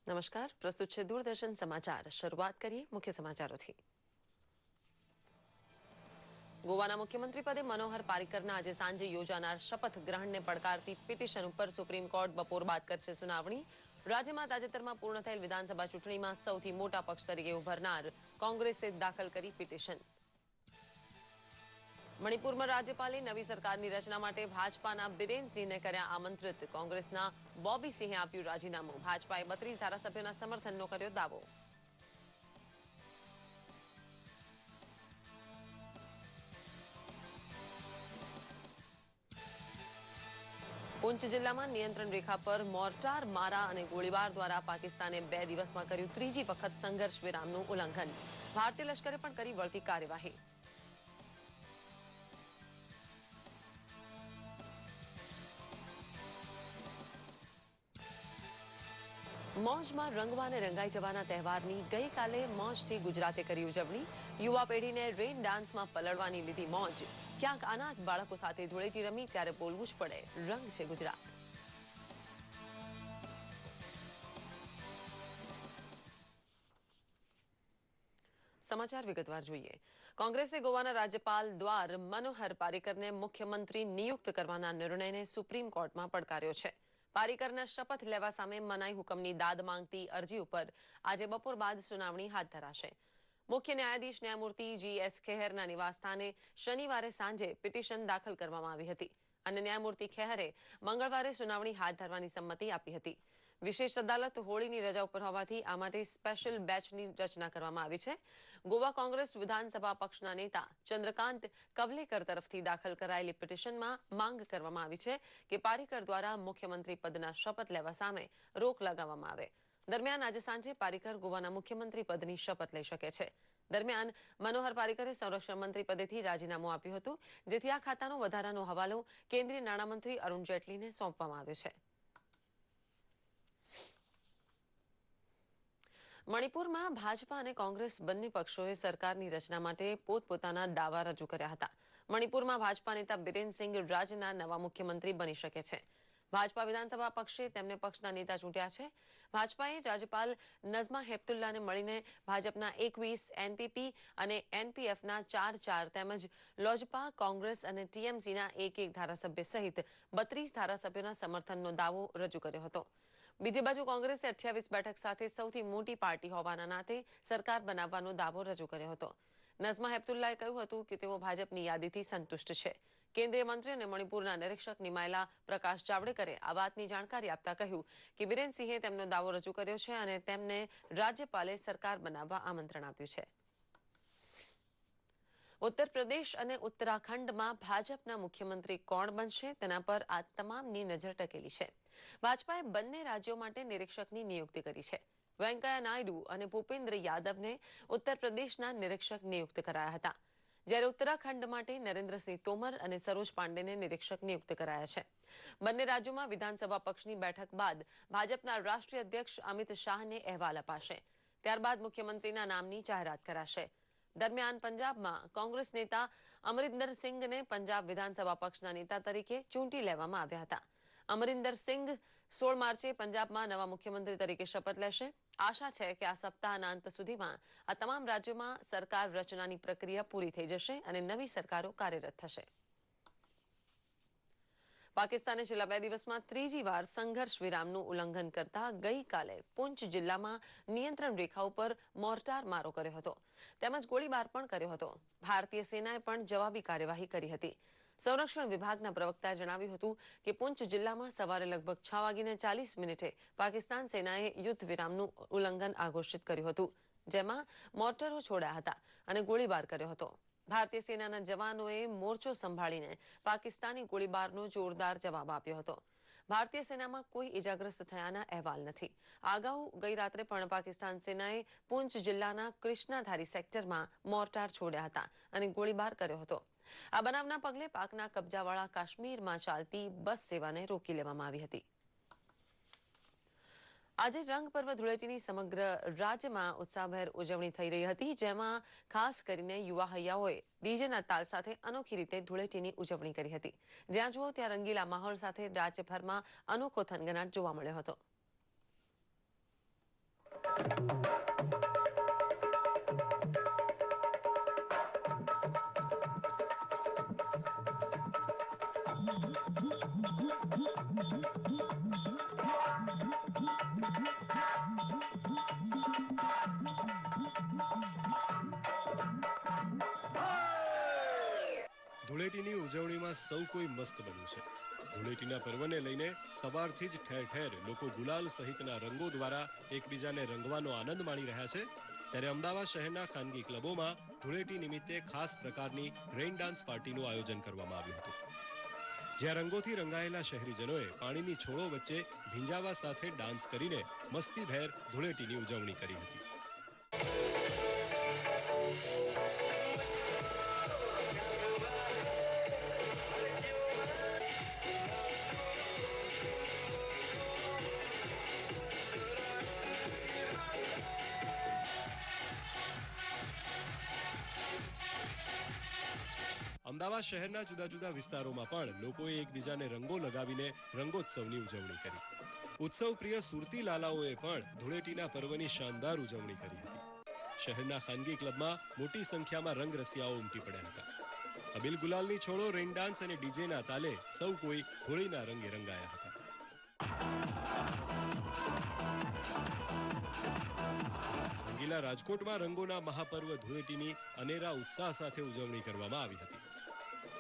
નમસ્કાર, પ્રસ્તુત છે દૂરદર્શન સમાચાર। શરૂઆત કરીએ મુખ્ય સમાચારોથી। ગોવાના મુખ્યમંત્રી પદે મનોહર પારીકરના આજે સાંજે યોજાનાર શપથ ગ્રહણને પડકારતી પિટિશન ઉપર સુપ્રીમ કોર્ટ બપોર બાદ કરશે સુનાવણી। રાજ્યમાં તાજેતરમાં પૂર્ણ થયેલ વિધાનસભા ચૂંટણીમાં સૌથી મોટા પક્ષ તરીકે ઉભરનાર કોંગ્રેસે દાખલ કરી પિટિશન। મણિપુરમાં રાજ્યપાલે નવી સરકારની રચના માટે ભાજપાના બિરેનસિંહને કર્યા આમંત્રિત। કોંગ્રેસના બોબી સિંહે આપ્યું રાજીનામું। ભાજપાએ 32 ધારાસભ્યોના સમર્થનનો કર્યો દાવો। પૂંચ જિલ્લામાં નિયંત્રણ રેખા પર મોર્ટાર મારા અને ગોળીબાર દ્વારા પાકિસ્તાને 2 દિવસમાં કર્યું ત્રીજી વખત સંઘર્ષ વિરામનું ઉલ્લંઘન। ભારતીય લશ્કરે પણ કરી વળતી કાર્યવાહી। મોજમાં રંગવા અને રંગાઈ જવાના તહેવારની ગઈકાલે મોજથી ગુજરાતે કરી ઉજવણી। યુવા પેઢીને રેઇન ડાન્સમાં પલળવાની લીધી મોજ। ક્યાંક અનાથ બાળકો સાથે ધૂળેટી રમી ત્યારે બોલવું જ પડે, રંગ છે ગુજરાત। સમાચાર વિગતવાર જોઈએ। કોંગ્રેસે ગોવાના રાજ્યપાલ દ્વાર મનોહર પારીકરને મુખ્યમંત્રી નિયુક્ત કરવાના નિર્ણયને સુપ્રીમ કોર્ટમાં પડકાર્યો છે। પારીકરના શપથ લેવા સામે મનાઈ હુકમની દાદ માંગતી અરજી ઉપર આજે બપોર બાદ સુનાવણી હાથ ધરાશે। મુખ્ય ન્યાયાધીશ ન્યાયમૂર્તિ GS ખેહરના નિવાસસ્થાને શનિવારે સાંજે પિટિશન દાખલ કરવામાં આવી હતી અને ન્યાયમૂર્તિ ખેહરે મંગળવારે સુનાવણી હાથ ધરવાની સંમતિ આપી હતી। વિશેષ અદાલત હોળીની રજા ઉપર હોવાથી આ માટે સ્પેશિયલ બેચની રચના કરવામાં આવી છે। ગોવા કોંગ્રેસ વિધાનસભા પક્ષના નેતા ચંદ્રકાંત કવલેકર તરફથી દાખલ કરાયેલી પિટિશનમાં માંગ કરવામાં આવી છે કે પારીકર દ્વારા મુખ્યમંત્રી પદના શપથ લેવા સામે રોક લગાવવામાં આવે। દરમિયાન આજે સાંજે પારીકર ગોવાના મુખ્યમંત્રી પદની શપથ લઈ શકે છે। દરમિયાન મનોહર પારીકરે સંરક્ષણ મંત્રી પદેથી રાજીનામું આપ્યું હતું, જેથી આ ખાતાનો વધારાનો હવાલો કેન્દ્રીય નાણામંત્રી અરુણ જેટલીને સોંપવામાં આવ્યો છે। મણિપુરમાં ભાજપા અને કોંગ્રેસ બંને પક્ષોએ સરકારની રચના માટે પોતપોતાના દાવા રજૂ કર્યા હતા। મણિપુરમાં ભાજપા નેતા બિરેનસિંહ રાજ્યના નવા મુખ્યમંત્રી બની શકે છે। ભાજપા વિધાનસભા પક્ષે તેમને પક્ષના નેતા ચૂંટ્યા છે। ભાજપાએ રાજ્યપાલ નઝમા હેપતુલ્લાને મળીને ભાજપના 21, NPP અને NPFના 4 તેમજ લોજપા, કોંગ્રેસ અને TMCના 1 ધારાસભ્ય સહિત 32 ધારાસભ્યોના સમર્થનનો દાવો રજૂ કર્યો હતો। બીજી બાજુ કોંગ્રેસે 28 બેઠક સાથે સૌથી મોટી પાર્ટી હોવાના નાતે સરકાર બનાવવાનો દાવો રજૂ કર્યો હતો। નઝમા હેપતુલ્લાએ કહ્યું હતું કે તેઓ ભાજપની યાદીથી સંતુષ્ટ છે। કેન્દ્રીય મંત્રી અને મણિપુરના નિરીક્ષક નિમાયેલા પ્રકાશ જાવડેકરે આ વાતની જાણકારી આપતા કહ્યું કે બિરેનસિંહે તેમનો દાવો રજૂ કર્યો છે અને તેમને રાજ્યપાલે સરકાર બનાવવા આમંત્રણ આપ્યું છે। ઉત્તર પ્રદેશ અને ઉત્તરાખંડમાં ભાજપના મુખ્યમંત્રી કોણ બનશે તેના પર આ તમામની નજર ટકેલી છે। ભાજપાએ બંને રાજ્યો માટે નિરીક્ષકની નિયુક્તિ કરી છે। વેંકૈયા નાયડુ અને ભૂપેન્દ્ર યાદવને ઉત્તર પ્રદેશના નિરીક્ષક નિયુક્ત કરાયા હતા, જ્યારે ઉત્તરાખંડ માટે નરેન્દ્રસિંહ તોમર અને સરોજ પાંડેને નિરીક્ષક નિયુક્ત કરાયા છે। બંને રાજ્યોમાં વિધાનસભા પક્ષની બેઠક બાદ ભાજપના રાષ્ટ્રીય અધ્યક્ષ અમિત શાહને અહેવાલ અપાશે। ત્યારબાદ મુખ્યમંત્રીના નામની જાહેરાત કરાશે। દરમિયાન પંજાબમાં કોંગ્રેસ નેતા અમરિન્દર સિંઘને પંજાબ વિધાનસભા પક્ષના નેતા તરીકે ચૂંટી લેવામાં આવ્યા હતા। અમરિન્દર સિંઘ 16 માર્ચે પંજાબમાં નવા મુખ્યમંત્રી તરીકે શપથ લેશે। આશા છે કે આ સપ્તાહના અંત સુધીમાં આ તમામ રાજ્યોમાં સરકાર રચનાની પ્રક્રિયા પૂરી થઈ જશે અને નવી સરકારો કાર્યરત થશે। પાકિસ્તાને છેલ્લા 2 દિવસમાં ત્રીજી વાર સંઘર્ષ વિરામનું ઉલ્લંઘન કરતા ગઈકાલે પૂંચ જિલ્લામાં નિયંત્રણ રેખા ઉપર મોર્ટાર મારો કર્યો હતો તેમજ ગોળીબાર પણ કર્યો હતો। ભારતીય સેનાએ પણ જવાબી કાર્યવાહી કરી હતી। સંરક્ષણ વિભાગના પ્રવક્તાએ જણાવ્યું હતું કે પૂંચ જિલ્લામાં સવારે લગભગ 6:40 પાકિસ્તાન સેનાએ યુદ્ધ વિરામનું ઉલ્લંઘન ઘોષિત કર્યું હતું, જેમાં મોર્ટારો છોડ્યા હતા અને ગોળીબાર કર્યો હતો। ભારતીય સેનાના જવાનોએ મોરચો સંભાળીને પાકિસ્તાની ગોળીબારનો જોરદાર જવાબ આપ્યો હતો। ભારતીય સેનામાં કોઈ ઇજાગ્રસ્ત થયાના અહેવાલ નથી। અગાઉ ગઈ રાત્રે પણ પાકિસ્તાન સેનાએ પૂંચ જિલ્લાના કૃષ્ણાધારી સેક્ટરમાં મોર્ટાર છોડ્યા હતા અને ગોળીબાર કર્યો હતો। આ બનાવના પગલે પાકના કબજાવાળા કાશ્મીરમાં ચાલતી બસ સેવાને રોકી લેવામાં આવી હતી। આજે રંગ પર્વ ધૂળેટીની સમગ્ર રાજ્યમાં ઉત્સાહભેર ઉજવણી થઈ રહી હતી, જેમાં ખાસ કરીને યુવા હૈયાઓએ ડીજેના તાલ સાથે અનોખી રીતે ધૂળેટીની ઉજવણી કરી હતી। જ્યાં જુઓ ત્યાં રંગીલા માહોલ સાથે રાજ્યભરમાં અનોખો થનગનાટ જોવા મળ્યો હતો। ધૂળેટીની ઉજવણીમાં સૌ કોઈ મસ્ત બન્યું છે. ધૂળેટીના પર્વને લઈને સવારથી જ ઠેર ઠેર લોકો ગુલાલ સહિતના રંગો દ્વારા એકબીજાને રંગવાનો આનંદ માણી રહ્યા છે. ત્યારે અમદાવાદ શહેરના ખાનગી ક્લબોમાં ધૂળેટી નિમિત્તે ખાસ પ્રકારની રેઇન ડાન્સ પાર્ટીનું આયોજન કરવામાં આવ્યું હતું. જ્યાં રંગોથી રંગાયેલા શહેરીજનોએ પાણીની છોડો વચ્ચે ભીંજાવા સાથે ડાન્સ કરીને મસ્તીભેર ધૂળેટીની ઉજવણી કરી હતી. અમદાવાદ શહેરના જુદા જુદા વિસ્તારોમાં પણ લોકોએ એકબીજાને રંગો લગાવીને રંગોત્સવની ઉજવણી કરી. ઉત્સવ પ્રિય સુરતી લાલાઓએ પણ ધૂળેટીના પર્વની શાનદાર ઉજવણી કરી હતી. શહેરના ખાનગી ક્લબમાં મોટી સંખ્યામાં રંગરસિયાઓ ઉમટી પડ્યા હતા. અબીલ ગુલાલની છોડો, રેઇન ડાન્સ અને ડીજેના તાલે સૌ કોઈ હોળીના રંગે રંગાયા હતા. રંગીલા રાજકોટમાં રંગોના મહાપર્વ ધૂળેટીની અનેરા ઉત્સાહ સાથે ઉજવણી કરવામાં આવી હતી.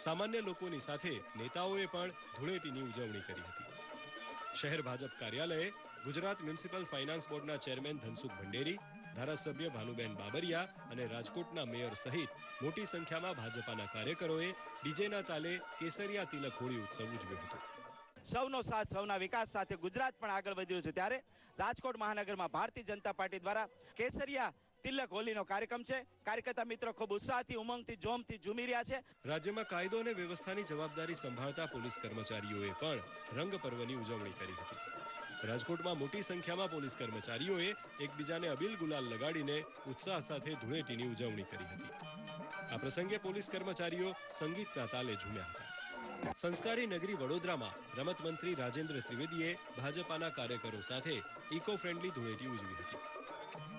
સામાન્ય લોકોની સાથે નેતાઓએ પણ ધૂળેટીની ઉજવણી કરી હતી. શહેર ભાજપ કાર્યાલયે ગુજરાત મ્યુનિસિપલ ફાઇનાન્સ બોર્ડના ચેરમેન ધનસુખ ભંડેરી, ધારાસભ્ય ભાનુબેન બાબરિયા અને રાજકોટના મેયર સહિત મોટી સંખ્યામાં ભાજપાના કાર્યકરોએ ડીજેના તાલે કેસરિયા તિલક હોળી ઉત્સવ ઉજવ્યો હતો. સૌનો સાથ, સૌના વિકાસ સાથે ગુજરાત પણ આગળ વધ્યું છે. ત્યારે રાજકોટ મહાનગરમાં ભારતીય જનતા પાર્ટી દ્વારા કેસરિયા તિલક હોલીનો કાર્યક્રમ છે. કાર્યકર્તા મિત્રો ખૂબ ઉત્સાહથી, ઉમંગથી, જોમથી ઝૂમી રહ્યા છે. રાજ્યમાં કાયદો અને વ્યવસ્થાની જવાબદારી સંભાળતા પોલીસ કર્મચારીઓએ પણ રંગ પર્વની ઉજવણી કરી હતી. રાજકોટમાં મોટી સંખ્યામાં પોલીસ કર્મચારીઓએ એકબીજાને અબીલ ગુલાલ લગાડીને ઉત્સાહ સાથે ધૂળેટીની ઉજવણી કરી હતી. આ પ્રસંગે પોલીસ કર્મચારીઓ સંગીતના તાલે ઝૂમ્યા હતા. સંસ્કારી નગરી વડોદરામાં રમત મંત્રી રાજેન્દ્ર ત્રિવેદીએ ભાજપાના કાર્યકરો સાથે ઇકો ફ્રેન્ડલી ધૂળેટી ઉજવી હતી.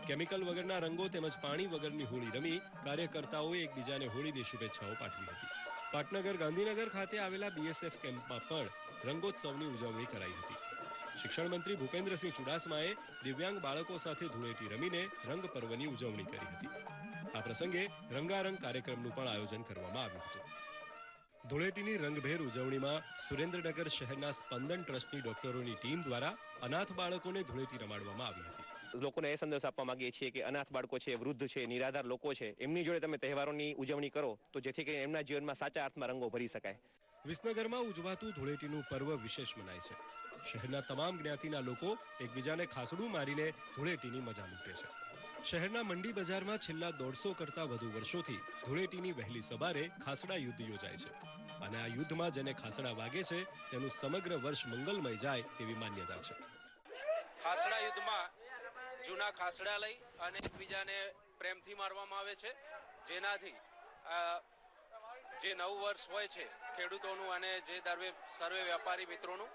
કેમિકલ વગરના રંગો તેમજ પાણી વગરની હોળી રમી કાર્યકર્તાઓએ એકબીજાને હોળીની શુભેચ્છાઓ પાઠવી હતી. પાટનગર ગાંધીનગર ખાતે આવેલા બીએસએફ કેમ્પમાં પણ રંગોત્સવની ઉજવણી કરાઈ હતી. શિક્ષણ મંત્રી ભૂપેન્દ્રસિંહ ચુડાસમાએ દિવ્યાંગ બાળકો સાથે ધૂળેટી રમીને રંગ પર્વની ઉજવણી કરી હતી. આ પ્રસંગે રંગારંગ કાર્યક્રમનું પણ આયોજન કરવામાં આવ્યું હતું. ધૂળેટીની રંગભેર ઉજવણીમાં સુરેન્દ્રનગર શહેરના સ્પંદન ટ્રસ્ટની ડોક્ટરોની ટીમ દ્વારા અનાથ બાળકોને ધૂળેટી રમાડવામાં આવી હતી. લોકોને એ સંદેશ આપવા માંગીએ છીએ કે અનાથ બાળકો છે, વૃદ્ધ છે, નિરાધાર લોકો છે, એમની જોડે તમે તહેવારોની ઉજવણી કરો તો જેથી કરીને એમના જીવનમાં સાચા અર્થમાં રંગો ભરી શકાય. વિસનગરમાં ઉજવાતું ધૂળેટીનું પર્વ વિશેષ મનાય છે. શહેરના તમામ જ્ઞાતિના લોકો એકબીજાને ખાસડું મારીને ધૂળેટીની મજા લૂંટે છે. શહેરના મંડી બજારમાં છેલ્લા 150 કરતા વધુ વર્ષોથી ધૂળેટીની વહેલી સવારે ખાસડા યુદ્ધ યોજાય છે. અને આ યુદ્ધમાં જેને ખાસડા વાગે છે તેનું સમગ્ર વર્ષ મંગલમય જાય તેવી માન્યતા છે. ખાસડા યુદ્ધમાં જૂના ખાસડા લઈ અને એકબીજાને પ્રેમથી મારવામાં આવે છે, જેનાથી જે નવું વર્ષ હોય છે ખેડૂતોનું અને જે સર્વે વેપારી મિત્રોનું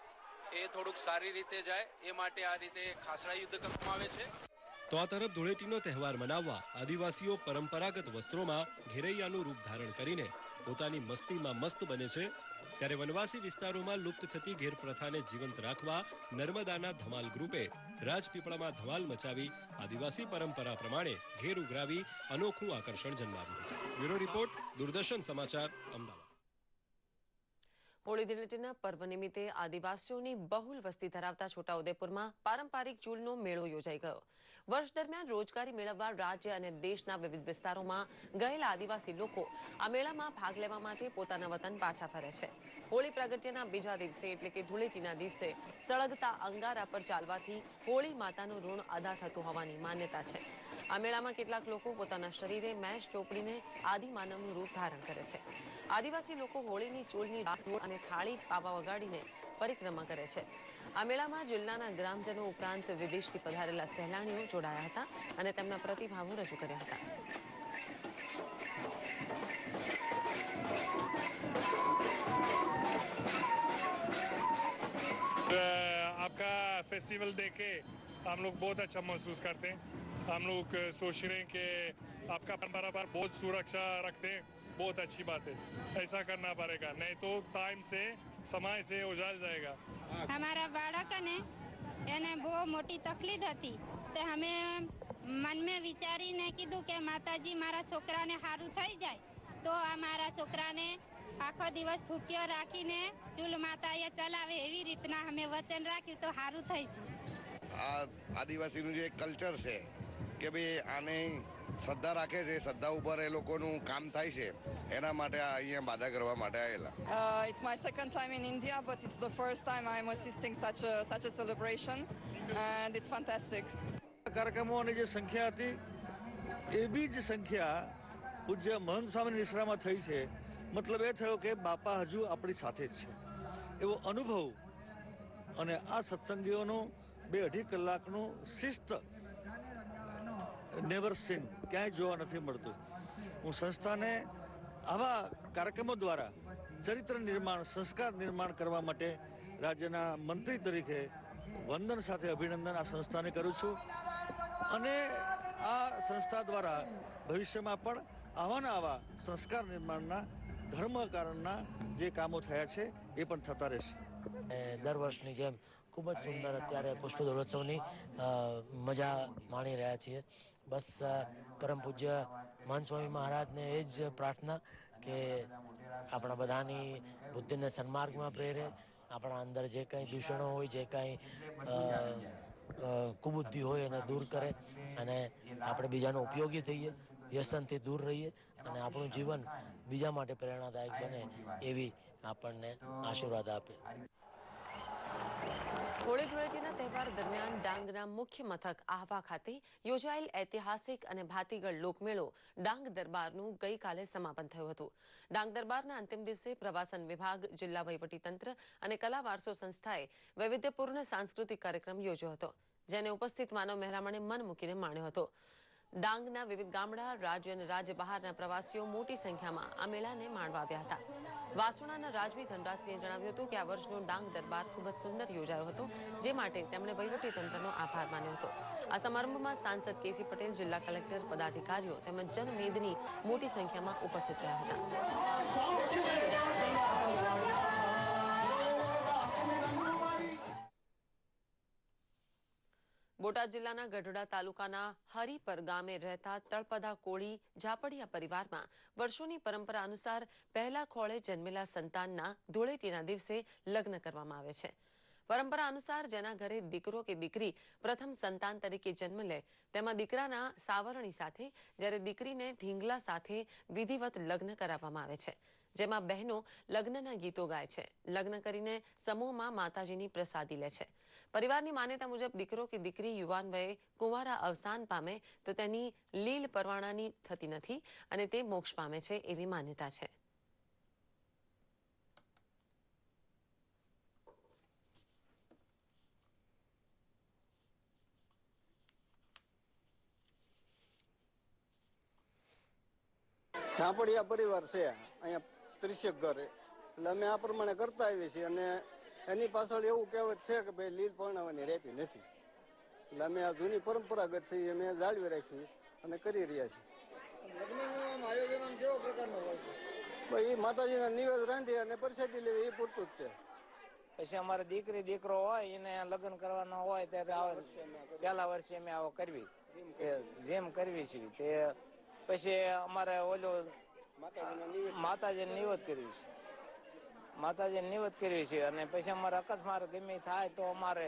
એ થોડુંક સારી રીતે જાય એ માટે આ રીતે ખાસડા યુદ્ધ કરવામાં આવે છે. તો આ તરફ ધૂળેટીનો તહેવાર મનાવવા આદિવાસીઓ પરંપરાગત વસ્ત્રોમાં ઘેરૈયાનું રૂપ ધારણ કરીને પોતાની મસ્તીમાં મસ્ત બને છે. ત્યારે વનવાસી વિસ્તારોમાં લુપ્ત થતી ઘેર પ્રથાને જીવંત રાખવા નર્મદાના ધમાલ ગ્રુપે રાજપીપળામાં ધમાલ મચાવી આદિવાસી પરંપરા પ્રમાણે ઘેર ઉઘરાવી અનોખું આકર્ષણ જન્માવ્યું હતું. બ્યુરો રિપોર્ટ, દૂરદર્શન સમાચાર, અમદાવાદ. હોળી ધૂળેટીના પર્વ નિમિત્તે આદિવાસીઓની બહુલ વસ્તી ધરાવતા છોટાઉદેપુરમાં પારંપરિક ચૂલનો મેળો યોજાઈ ગયો. વર્ષ દરમિયાન રોજગારી મેળવવા રાજ્ય અને દેશના વિવિધ વિસ્તારોમાં ગયેલા આદિવાસી લોકો આ મેળામાં ભાગ લેવા માટે પોતાના વતન પાછા ફરે છે. હોળી પ્રાગટ્યના બીજા દિવસે એટલે કે ધૂળેટીના દિવસે સળગતા અંગારા પર ચાલવાથી હોળી માતાનું ઋણ અદા થતું હોવાની માન્યતા છે. આ મેળામાં કેટલાક લોકો પોતાના શરીરે મેશ ચોપડીને આદિમાનવનું રૂપ ધારણ કરે છે. આદિવાસી લોકો હોળીની ચૂલની અને થાળી પાવા વગાડીને પરિક્રમા કરે છે. આ મેળામાં જિલ્લાના ગ્રામજનો ઉપરાંત વિદેશથી પધારેલા સહેલાણીઓ જોડાયા હતા અને તેમના પ્રતિભાવો રજૂ કર્યા હતા. आपका फेस्टिवल देखे हम लोग बहुत अच्छा महसूस करते हैं। हम लोग सोच रहे हैं कि आपका परंपरा पर बहुत सुरक्षा रखते हैं, बहुत अच्छी बात है। ऐसा करना पड़ेगा, नहीं तो टाइम से समय से उजाड़ जाएगा। અમારા બાળકને એને બહુ મોટી તકલીફ હતી તે અમે મનમાં વિચારીને કીધું કે માતાજી મારા છોકરાને સારું થઈ જાય તો આ મારા છોકરાને આખો દિવસ ભૂખ્યો રાખીને ચૂલ માતાએ ચલાવે એવી રીતના અમે વચન રાખ્યું તો સારું થઈ ગયું. આ આદિવાસીનું જે કલ્ચર છે કે ભાઈ આને શ્રદ્ધા રાખે છે, શ્રદ્ધા ઉપર એ લોકોનું કામ થાય છે, એના માટે અહીંયા બાધા કરવા માટે આવેલા. It's my second time in India, but it's the first time I'm assisting such a celebration, and it's fantastic. કાર્યક્રમોની જે સંખ્યા હતી એવી જ સંખ્યા પૂજ્ય મહંત સ્વામી નિશ્રામાં થઈ છે. મતલબ એ થયો કે બાપા હજુ આપણી સાથે જ છે એવો અનુભવ. અને આ સત્સંગીઓનું 2-2.5 કલાકનું શિસ્ત નેવર સીન ક્યાંય જોવા નથી મળતું. હું સંસ્થાને આવા કાર્યક્રમો દ્વારા ચરિત્ર નિર્માણ, સંસ્કાર નિર્માણ કરવા માટે રાજ્યના મંત્રી તરીકે વંદન સાથે અભિનંદન આ સંસ્થાને કરું છું. અને આ સંસ્થા દ્વારા ભવિષ્યમાં પણ આવાના આવા સંસ્કાર નિર્માણના ધર્મકારણના જે કામો થયા છે એ પણ થતા રહેશે. દર વર્ષની જેમ ખૂબ જ સુંદર અત્યારે પુષ્પ દોલોત્સવની મજા માણી રહ્યા છીએ. બસ પરમ પૂજ્ય મહંત સ્વામી મહારાજને એ જ પ્રાર્થના કે આપણા બધાની બુદ્ધિને સન્માર્ગમાં પ્રેરે, આપણા અંદર જે કંઈ દૂષણો હોય, જે કંઈ કુબુદ્ધિ હોય એને દૂર કરે અને આપણે બીજાનો ઉપયોગી થઈએ, વ્યસનથી દૂર રહીએ અને આપણું જીવન બીજા માટે પ્રેરણાદાયક બને એવી આપણને આશીર્વાદ આપે. હોળી ધૂળેટીના તહેવાર દરમિયાન ડાંગના મુખ્ય મથક આહવા ખાતે યોજાયેલ ઐતિહાસિક અને ભાતીગળ લોકમેળો ડાંગ દરબારનું ગઈકાલે સમાપન થયું હતું. ડાંગ દરબારના અંતિમ દિવસે પ્રવાસન વિભાગ, જિલ્લા વહીવટીતંત્ર અને કલા વારસો સંસ્થાએ વૈવિધ્યપૂર્ણ સાંસ્કૃતિક કાર્યક્રમ યોજ્યો હતો, જેને ઉપસ્થિત માનવ મહેરામણે મન મૂકીને માણ્યો હતો. ડાંગના વિવિધ ગામડા, રાજ્ય અને રાજ્ય બહારના પ્રવાસીઓ મોટી સંખ્યામાં આ મેળાને માણવા આવ્યા હતા. વાસોણાના રાજવી ધનરાજસિંહે જણાવ્યું હતું કે આ વર્ષનો ડાંગ દરબાર ખૂબ જ સુંદર યોજાયો હતો, જે માટે તેમણે વહીવટીતંત્રનો આભાર માન્યો હતો. આ સમારંભમાં સાંસદ કેસી પટેલ, જિલ્લા કલેક્ટર, પદાધિકારીઓ તેમજ જનમેદની મોટી સંખ્યામાં ઉપસ્થિત રહ્યા હતા. બોટાદ જિલ્લાના ગઢડા તાલુકાના હરિપર ગામે રહેતા તળપદા કોળી ઝાપડિયા પરિવારમાં વર્ષોની પરંપરા અનુસાર પહેલા ખોળે જન્મેલા સંતાનના ધૂળેટીના દિવસે લગ્ન કરવામાં આવે છે. પરંપરા અનુસાર જેના ઘરે દીકરો કે દીકરી પ્રથમ સંતાન તરીકે જન્મ લે તેમાં દીકરાના સાવરણી સાથે, જ્યારે દીકરીને ઢીંગલા સાથે વિધિવત લગ્ન કરાવવામાં આવે છે, જેમાં બહેનો લગ્નના ગીતો ગાય છે. લગ્ન કરીને સમૂહમાં માતાજીની પ્રસાદી લે છે. પરિવારની માન્યતા મુજબ દીકરો કે દીકરી યુવાન વયે કુંવારા અવસાન પામે તો તેની લીલ પરવાણાની થતી નથી અને તે મોક્ષ પામે છે એવી માન્યતા છે. ઝાપડિયા પરિવાર છે અહીંયા 30 ઘર, એટલે અમે આ પ્રમાણે કરતા આવીએ છીએ અને એની પાછળ એવું કહેવત છે કે ભાઈ લીલ પરણાવવાની રહેતી નથી, એટલે અમે આ જૂની પરંપરાગત છે અમે જાળવી રાખી અને કરી રહ્યા છીએ. લગ્નનું આયોજન કેવો પ્રકારનું હોય છે? ભાઈ માતાજીના નિવેદ રાંધી અને પ્રસાદી લેવી એ પૂરતું જ છે. પછી અમારે દીકરી દીકરો હોય એને લગ્ન કરવાનો હોય ત્યારે પહેલા વર્ષે અમે આવો કરવી, જેમ કરવી છીએ તે પછી અમારે ઓલું માતાજીને નિવેદ કરવી છે, માતાજીને નિવેદ કરવી છે અને પછી અમારે અકસ્માત ગમે થાય તો અમારે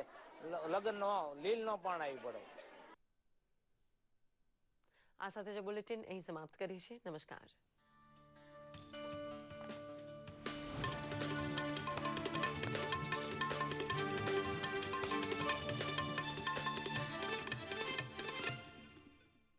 લગ્ન નો લીલ નો પણ આવી પડે. આ સાથે જ બુલેટિન અહીં સમાપ્ત કરી છે. નમસ્કાર.